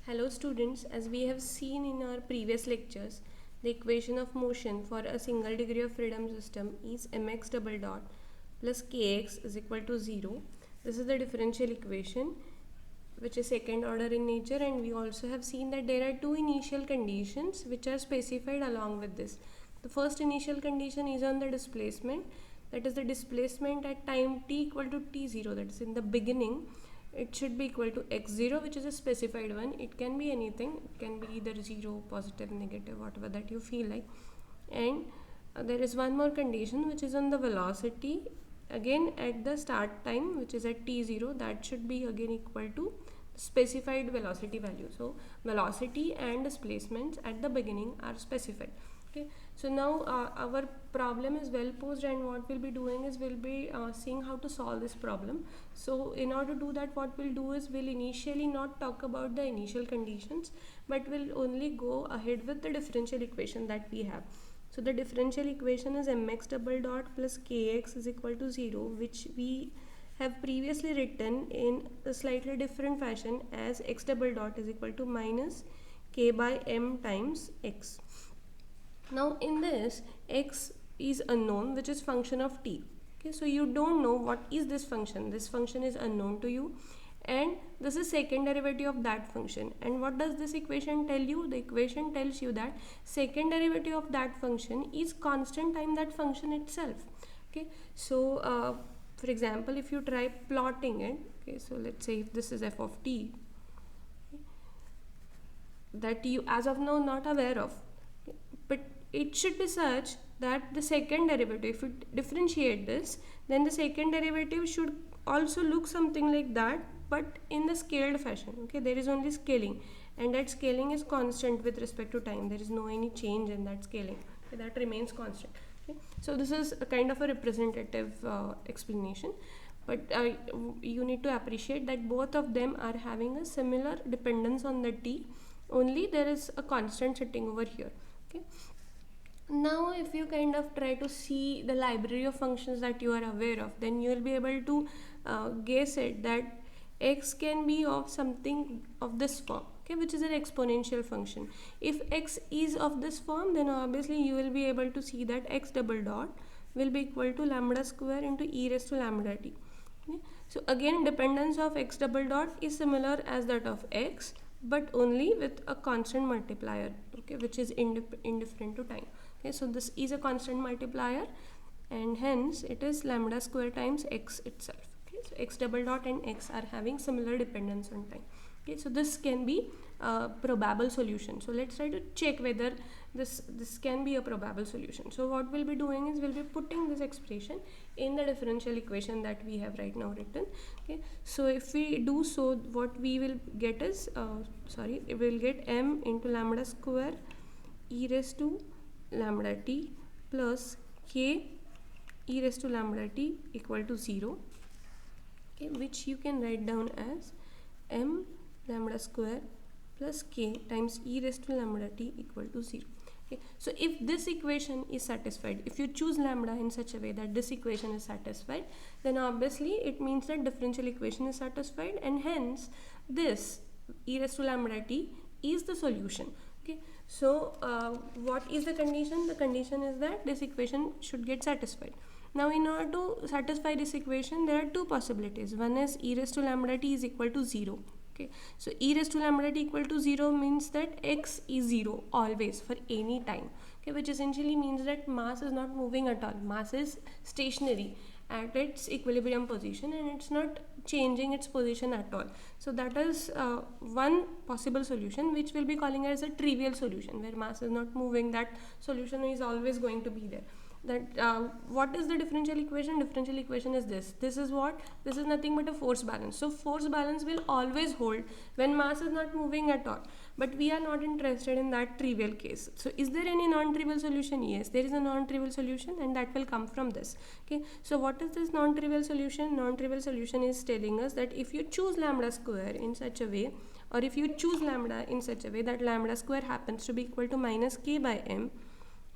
Hello students, as we have seen in our previous lectures, the equation of motion for a single degree of freedom system is mx double dot plus kx is equal to 0. This is the differential equation which is second order in nature, and we also have seen that there are two initial conditions which are specified along with this. The first initial condition is on the displacement, that is the displacement at time t equal to t0, that is in the beginning. It should be equal to x0, which is a specified one. It can be anything, it can be either 0, positive, negative, whatever that you feel like. And there is one more condition which is on the velocity, again at the start time, which is at t0, that should be again equal to specified velocity value. So velocity and displacements at the beginning are specified. Okay, so now our problem is well posed, and what we'll be doing is we'll be seeing how to solve this problem. So in order to do that, what we'll do is we'll initially not talk about the initial conditions, but we'll only go ahead with the differential equation that we have. So the differential equation is mx double dot plus kx is equal to 0, which we have previously written in a slightly different fashion as x double dot is equal to minus k by m times x. Now in this, x is unknown, which is function of t. Okay, so you don't know what is this function. This function is unknown to you, and this is second derivative of that function. And what does this equation tell you? The equation tells you that second derivative of that function is constant time that function itself. Okay, so for example, if you try plotting it, okay, so let's say if this is f of t, okay, that you as of now not aware of, okay, but it should be such that the second derivative, if you differentiate this, then the second derivative should also look something like that, but in the scaled fashion. Okay, there is only scaling, and that scaling is constant with respect to time. There is no any change in that scaling. Okay, that remains constant. Okay, so this is a kind of a representative explanation, but you need to appreciate that both of them are having a similar dependence on the t, only there is a constant sitting over here. Okay, now if you kind of try to see the library of functions that you are aware of, then you will be able to guess it that x can be of something of this form, okay, which is an exponential function. If x is of this form, then obviously you will be able to see that x double dot will be equal to lambda square into e raised to lambda t. Okay, so again dependence of x double dot is similar as that of x, but only with a constant multiplier, okay, which is indifferent to time. Okay, so this is a constant multiplier, and hence it is lambda square times x itself. Okay, so x double dot and x are having similar dependence on time. Okay, so this can be a probable solution. So let's try to check whether this can be a probable solution. So what we'll be doing is we'll be putting this expression in the differential equation that we have right now written. Okay, so if we do so, what we will get is we will get m into lambda square e raised to lambda t plus k e raised to lambda t equal to 0, okay, which you can write down as m lambda square plus k times e raised to lambda t equal to 0. Okay, so if this equation is satisfied, if you choose lambda in such a way that this equation is satisfied, then obviously it means that differential equation is satisfied, and hence this e raised to lambda t is the solution. Okay, so what is the condition? The condition is that this equation should get satisfied. Now in order to satisfy this equation, there are two possibilities. One is e raised to lambda t is equal to 0. Okay, so e raised to lambda t equal to 0 means that x is 0 always for any time. Okay, which essentially means that mass is not moving at all. Mass is stationary at its equilibrium position, and it's not changing its position at all. So that is one possible solution, which we'll be calling as a trivial solution, where mass is not moving. That solution is always going to be there. That what is the differential equation? Differential equation is this. This is what? This is nothing but a force balance. So force balance will always hold when mass is not moving at all. But we are not interested in that trivial case. So is there any non-trivial solution? Yes, there is a non-trivial solution, and that will come from this. Okay, so what is this non-trivial solution? Non-trivial solution is telling us that if you choose lambda square in such a way, or if you choose lambda in such a way that lambda square happens to be equal to minus k by m,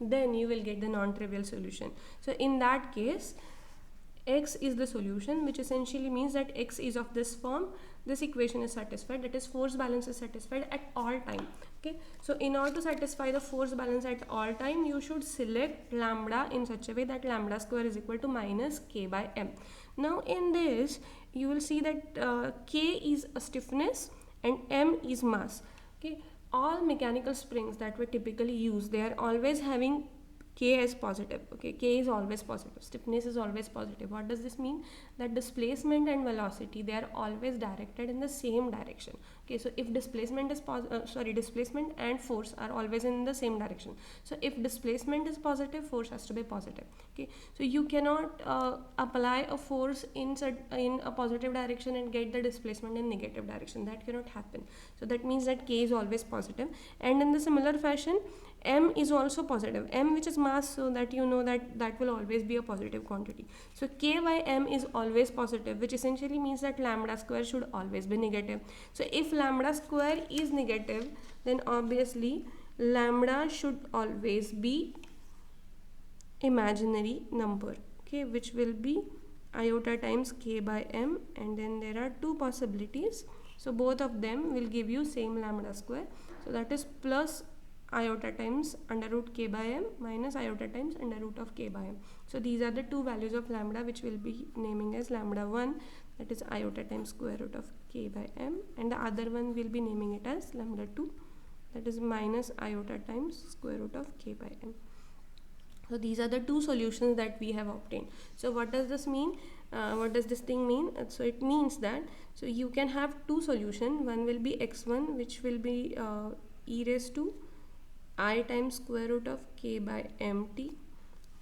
then you will get the non-trivial solution. So in that case, x is the solution, which essentially means that x is of this form, this equation is satisfied, that is force balance is satisfied at all time. Okay, so in order to satisfy the force balance at all time, you should select lambda in such a way that lambda square is equal to minus k by m. Now in this you will see that k is a stiffness and m is mass. Okay, all mechanical springs that we typically use, they are always having k as positive. Okay, k is always positive, stiffness is always positive. What does this mean? That displacement and velocity, they are always directed in the same direction. Okay, so if displacement is displacement and force are always in the same direction, so if displacement is positive, force has to be positive. Okay, so you cannot apply a force in a positive direction and get the displacement in negative direction. That cannot happen. So that means that k is always positive, and in the similar fashion m is also positive, m which is mass, so that you know that that will always be a positive quantity. So k by m is always positive, which essentially means that lambda square should always be negative. So if lambda square is negative, then obviously lambda should always be imaginary number, okay, which will be iota times k by m, and then there are two possibilities. So both of them will give you same lambda square, so that is plus iota times under root k by m minus iota times under root of k by m. So these are the two values of lambda which we'll be naming as lambda 1, that is iota times square root of k by m, and the other one we'll be naming it as lambda 2, that is minus iota times square root of k by m. So these are the two solutions that we have obtained. So what does this mean? What does this thing mean? So it means that, so you can have two solutions. One will be x1, which will be e raised to I times square root of k by mt,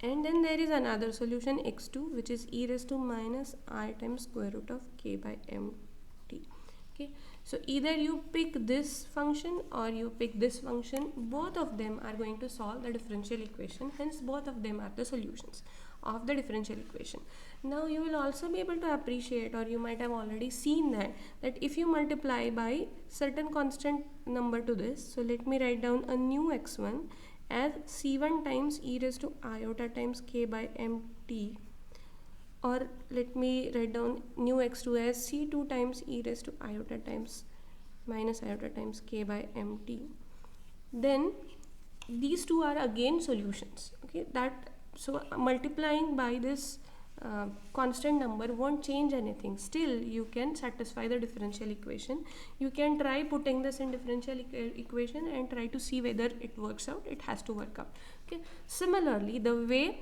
and then there is another solution x2, which is e raised to minus I times square root of k by mt. Okay, so either you pick this function or you pick this function, both of them are going to solve the differential equation, hence both of them are the solutions of the differential equation. Now you will also be able to appreciate, or you might have already seen that if you multiply by certain constant number to this, so let me write down a new x1 as c1 times e raised to iota times k by mt, or let me write down new x2 as c2 times e raised to iota times minus iota times k by mt, then these two are again solutions. Okay, that so multiplying by this constant number won't change anything. Still you can satisfy the differential equation. You can try putting this in differential equation and try to see whether it works out. It has to work out. Okay, similarly the way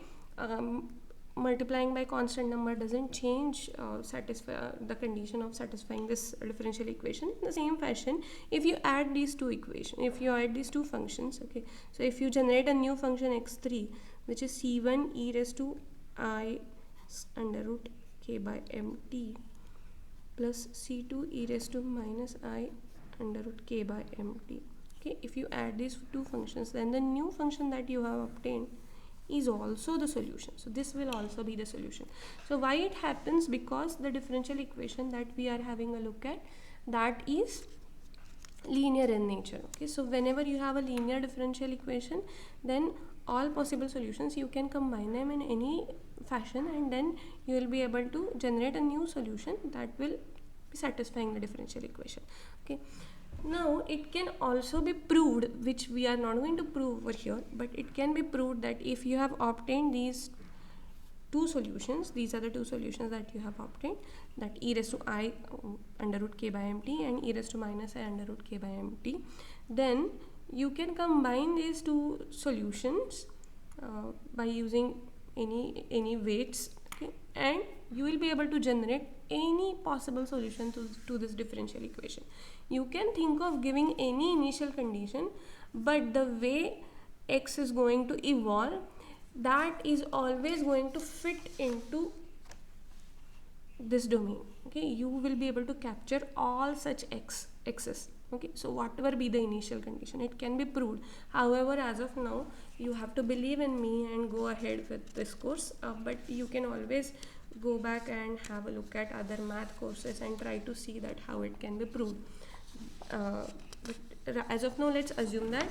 multiplying by constant number doesn't change the condition of satisfying this differential equation, in the same fashion if you add these two equations, if you add these two functions, okay, so if you generate a new function x3, which is c1 e raised to I under root k by mt plus c2 e raised to minus I under root k by mt. Okay, if you add these two functions, then the new function that you have obtained is also the solution. So this will also be the solution. So why it happens? Because the differential equation that we are having a look at, that is linear in nature. Okay, so whenever you have a linear differential equation, then all possible solutions you can combine them in any fashion, and then you will be able to generate a new solution that will be satisfying the differential equation. Okay, now it can also be proved, which we are not going to prove over here, but it can be proved that if you have obtained these two solutions, these are the two solutions that you have obtained, that e raised to I under root k by mt and e raised to minus I under root k by mt, then you can combine these two solutions by using any weights, okay, and you will be able to generate any possible solution to this differential equation. You can think of giving any initial condition, but the way x is going to evolve, that is always going to fit into this domain. Okay, you will be able to capture all such x's. Okay, so whatever be the initial condition, it can be proved. However, as of now, you have to believe in me and go ahead with this course, but you can always go back and have a look at other math courses and try to see that how it can be proved. But as of now, let's assume that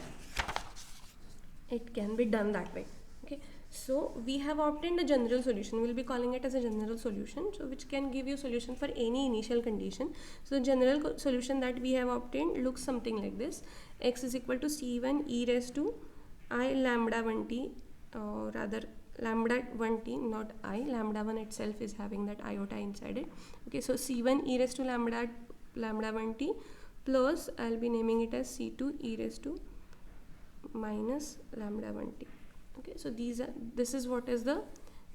it can be done that way. Okay, So we have obtained a general solution. We'll be calling it as a general solution, so which can give you solution for any initial condition. So the general solution that we have obtained looks something like this: x is equal to c1 e raised to I lambda 1t, rather lambda 1t, not I. Lambda 1 itself is having that iota inside it. Okay, so c1 e raised to lambda 1t plus I'll be naming it as c2 e raised to minus lambda 1t. Okay, so this is what is the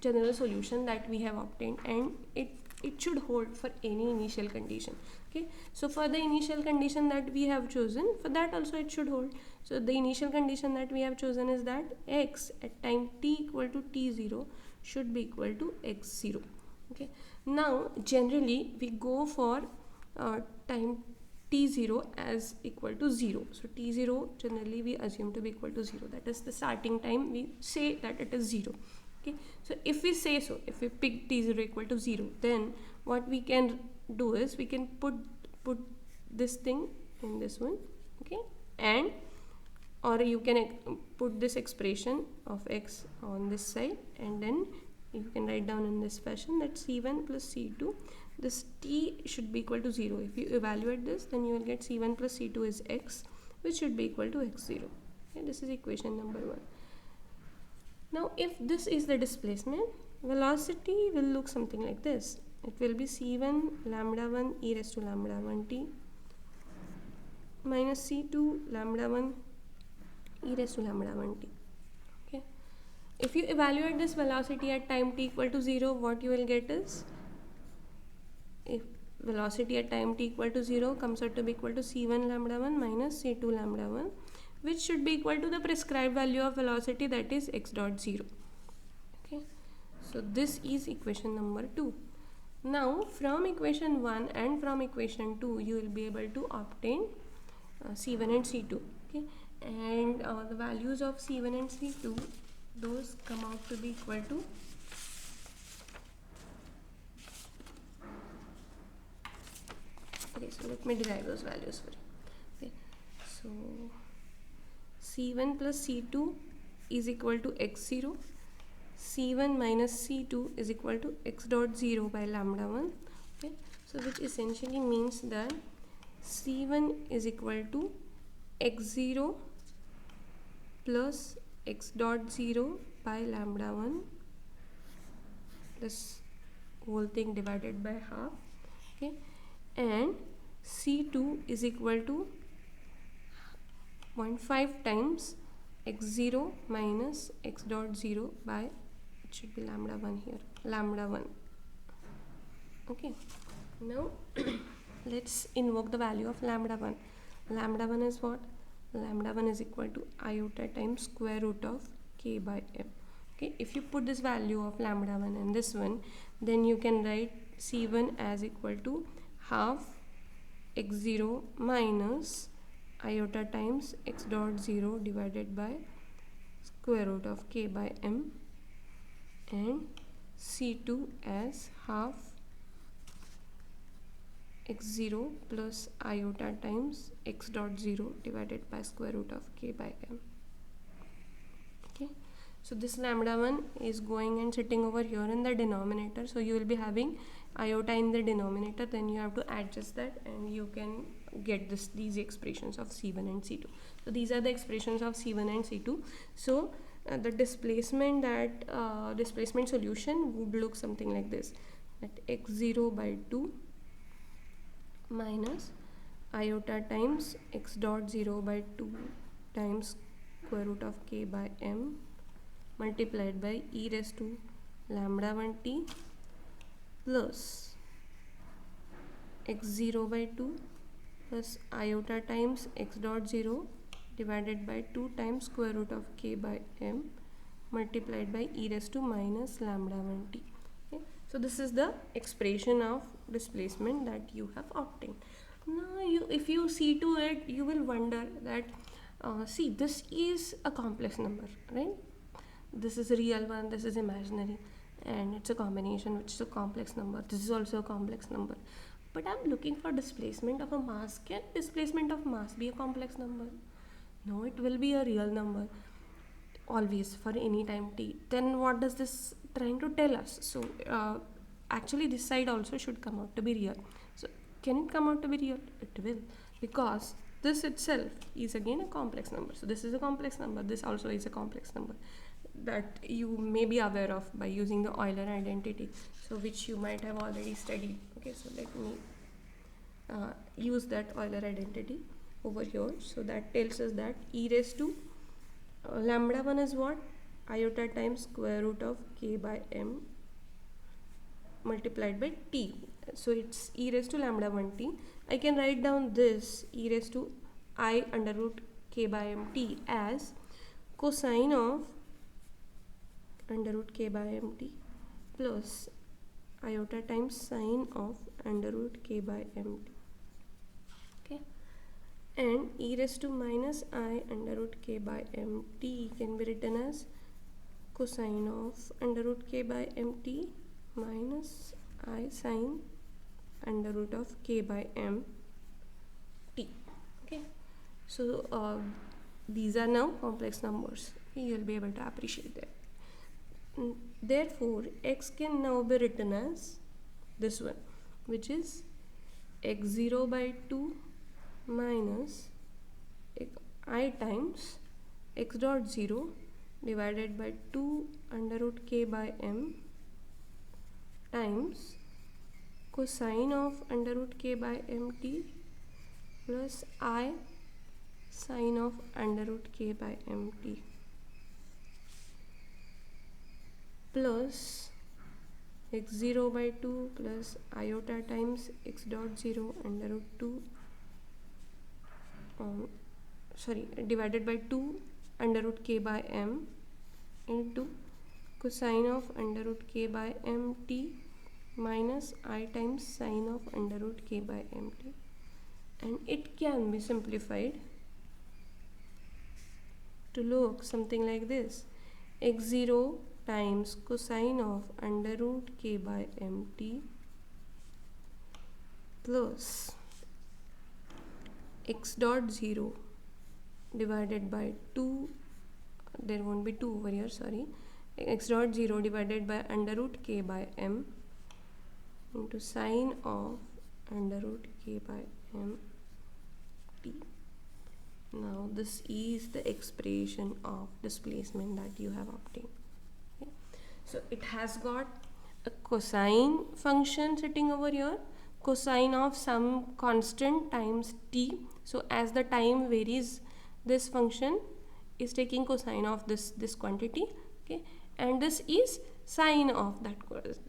general solution that we have obtained, and it should hold for any initial condition. Okay, so for the initial condition that we have chosen, for that also it should hold. So the initial condition that we have chosen is that x at time t equal to t0 should be equal to x0. Okay, now generally we go for time t0 as equal to 0. So t0 generally we assume to be equal to 0, that is the starting time, we say that it is 0. Okay, so if we say so, if we pick t0 equal to 0, then what we can do is we can put this thing in this one. Okay, and or you can put this expression of x on this side, and then you can write down in this fashion that c1 plus c2, this t should be equal to 0. If you evaluate this, then you will get c1 plus c2 is x, which should be equal to x0. Okay, this is equation number 1. Now if this is the displacement, velocity will look something like this. It will be c1 lambda 1 e raised to lambda 1t minus c2 lambda 1 e raised to lambda 1t. Okay, if you evaluate this velocity at time t equal to 0, what you will get is, if velocity at time t equal to 0 comes out to be equal to c1 lambda 1 minus c2 lambda 1, which should be equal to the prescribed value of velocity, that is x dot 0. Okay, so this is equation number 2. Now from equation 1 and from equation 2 you will be able to obtain c1 and c2. Okay, and the values of c1 and c2, those come out to be equal to okay, so let me derive those values for you. Okay, so c1 plus c2 is equal to x0, c1 minus c2 is equal to x dot 0 by lambda 1. Okay, so which essentially means that c1 is equal to x0 plus x dot 0 by lambda 1, this whole thing divided by half. Okay, and c2 is equal to 0.5 times x0 minus x dot 0 by, it should be lambda 1 here, lambda 1. Okay, now let's invoke the value of lambda 1. Lambda 1 is what? Lambda 1 is equal to iota times square root of k by m. Okay, if you put this value of lambda 1 and this one, then you can write c1 as equal to half x0 minus iota times x dot 0 divided by square root of k by m, and c2 as half x0 plus iota times x dot 0 divided by square root of k by m. Okay, so this lambda 1 is going and sitting over here in the denominator, so you will be having iota in the denominator, then you have to adjust that and you can get these expressions of c1 and c2. So these are the expressions of c1 and c2. So the displacement displacement solution would look something like this, that x0 by 2 minus iota times x dot 0 by 2 times square root of k by m multiplied by e raised to lambda 1t plus x0 by 2 plus iota times x dot 0 divided by 2 times square root of k by m multiplied by e raised to minus lambda 1t. Okay, so this is the expression of displacement that you have obtained. Now if you see to it, you will wonder that see, this is a complex number, right? This is a real one, this is imaginary, and it's a combination which is a complex number. This is also a complex number, but I'm looking for displacement of a mass. Can displacement of mass be a complex number? No, it will be a real number. always for any time t, then what does this trying to tell us? So actually this side also should come out to be real. So can it come out to be real? It will, because this itself is again a complex number. So this is a complex number, this also is a complex number, that you may be aware of by using the Euler identity, so which you might have already studied. Okay, so let me use that Euler identity over here. So that tells us that e raised to lambda 1 is what? Iota times square root of k by m multiplied by t. So it's e raised to lambda 1 t. I can write down this e raised to I under root k by m t as cosine of under root k by m t plus iota times sine of under root k by m t. Okay, and e raised to minus I under root k by m t can be written as cosine of under root k by m t minus I sine under root of k by m t. Okay, so these are now complex numbers. Okay, you'll be able to appreciate that. Therefore x can now be written as this one, which is x0 by 2 minus I times x dot 0 divided by 2 under root k by m times cosine of under root k by mt plus I sine of under root k by mt plus x0 by 2 plus iota times x dot 0 under root 2 divided by 2 under root k by m into cosine of under root k by mt minus I times sine of under root k by mt, and it can be simplified to look something like this: x0 times cosine of under root k by mt plus x dot 0 divided by 2, there won't be 2 over here, sorry, x dot 0 divided by under root k by m into sine of under root k by m t. Now this is the expression of displacement that you have obtained. Okay, so it has got a cosine function sitting over here, cosine of some constant times t. So as the time varies, this function is taking cosine of this quantity. Okay, and this is sine of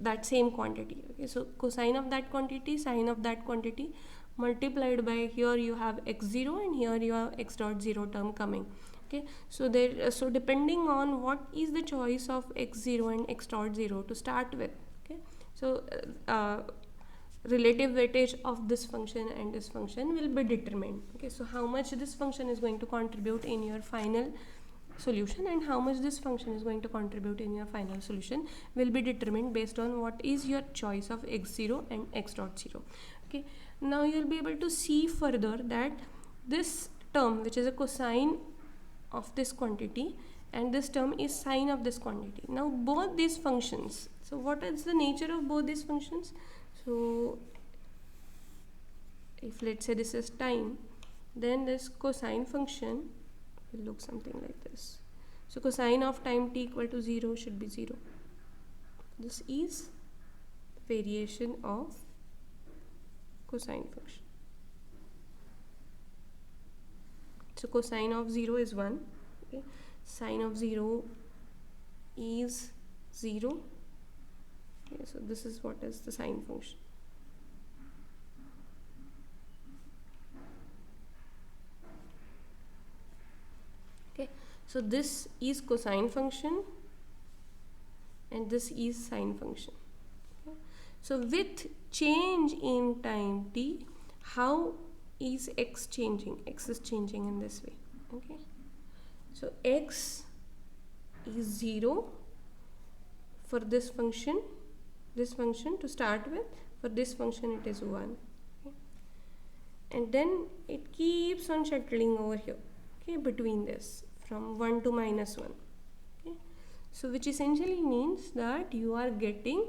that same quantity. Okay, so cosine of that quantity, sine of that quantity multiplied by, here you have x0 and here you have x dot 0 term coming. Okay, so there, so depending on what is the choice of x0 and x dot 0 to start with. Okay, so relative weightage of this function and this function will be determined. Okay, so how much this function is going to contribute in your final solution and how much this function is going to contribute in your final solution will be determined based on what is your choice of x0 and x dot 0. Okay, now you will be able to see further that this term, which is a cosine of this quantity, and this term is sine of this quantity. Now both these functions, so what is the nature of both these functions? So if let's say this is time, then this cosine function will look something like this. So cosine of time t equal to 0 should be 0. This is variation of cosine function. So cosine of 0 is 1. Okay, sine of 0 is 0. Okay, so this is what is the sine function. Okay, so this is cosine function and this is sine function. Okay, so with change in time t, how is x changing? X is changing in this way. Okay, so x is 0 for this function to start with. For this function it is 1. Okay, and then it keeps on shuttling over here. Okay, between this from 1 to minus 1. So which essentially means that you are getting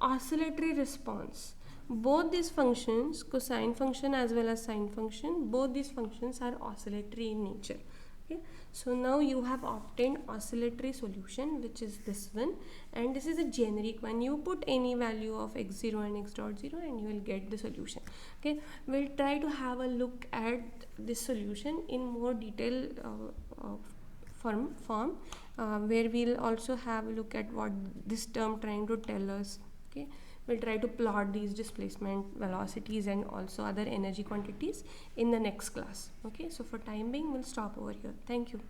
oscillatory response. Both these functions, cosine function as well as sine function, both these functions are oscillatory in nature. Okay, so now you have obtained oscillatory solution, which is this one, and this is a generic one. You put any value of x0 and x dot 0 and you will get the solution. Okay, we'll try to have a look at this solution in more detail form where we'll also have a look at what this term trying to tell us. Okay, we'll try to plot these displacement velocities and also other energy quantities in the next class. Okay, so for time being we'll stop over here. Thank you.